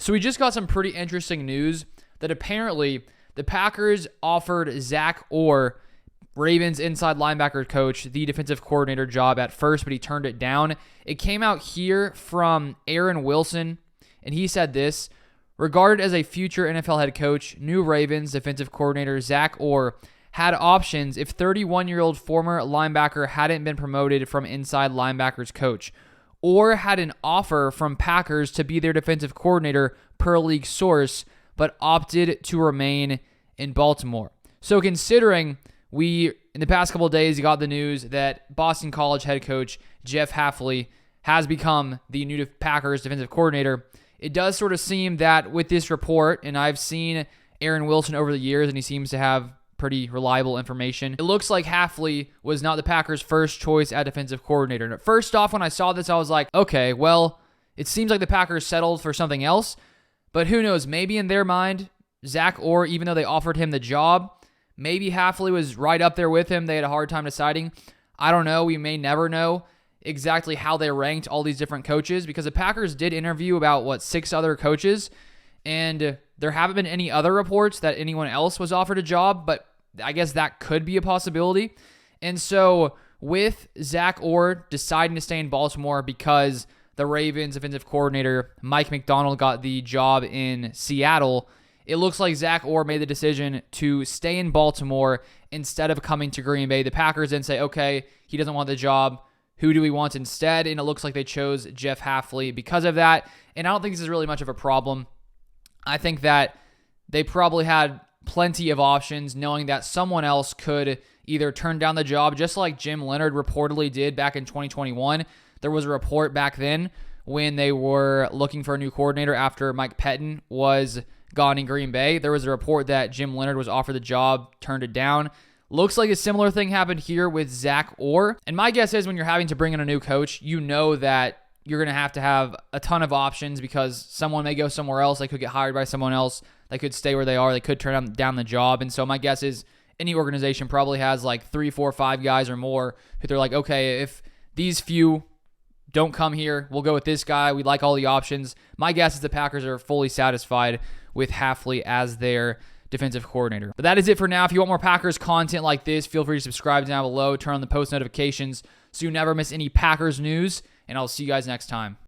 So we just got some pretty interesting news that apparently the Packers offered Zach Orr, Ravens inside linebacker coach, the defensive coordinator job at first, but he turned it down. It came out here from Aaron Wilson, and he said this: regarded as a future NFL head coach, new Ravens defensive coordinator Zach Orr had options if 31-year-old former linebacker hadn't been promoted from inside linebackers coach, or had an offer from Packers to be their defensive coordinator per league source, but opted to remain in Baltimore. So considering we, in the past couple of days, got the news that Boston College head coach Jeff Hafley has become the new Packers defensive coordinator, it does sort of seem that with this report, and I've seen Aaron Wilson over the years, and he seems to have pretty reliable information, it looks like Hafley was not the Packers' first choice at defensive coordinator. And first off, when I saw this, I was like, okay, well, it seems like the Packers settled for something else, but who knows, maybe in their mind, Zach Orr, even though they offered him the job, maybe Hafley was right up there with him. They had a hard time deciding. I don't know. We may never know exactly how they ranked all these different coaches, because the Packers did interview about, 6 other coaches, and there haven't been any other reports that anyone else was offered a job, but I guess that could be a possibility. And so with Zach Orr deciding to stay in Baltimore because the Ravens offensive coordinator Mike Macdonald got the job in Seattle, it looks like Zach Orr made the decision to stay in Baltimore instead of coming to Green Bay. The Packers then say, okay, he doesn't want the job. Who do we want instead? And it looks like they chose Jeff Hafley because of that. And I don't think this is really much of a problem. I think that they probably had plenty of options, knowing that someone else could either turn down the job, just like Jim Leonhard reportedly did back in 2021. There was a report back then when they were looking for a new coordinator after Mike Pettin was gone in Green Bay. There was a report that Jim Leonhard was offered the job, turned it down. Looks like a similar thing happened here with Zach Orr. And my guess is when you're having to bring in a new coach, you know that you're going to have a ton of options, because someone may go somewhere else. They could get hired by someone else. They could stay where they are. They could turn down the job. And so my guess is any organization probably has 3, 4, 5 guys or more who they're like, okay, if these few don't come here, we'll go with this guy. We like all the options. My guess is the Packers are fully satisfied with Hafley as their defensive coordinator. But that is it for now. If you want more Packers content like this, feel free to subscribe down below. Turn on the post notifications so you never miss any Packers news. And I'll see you guys next time.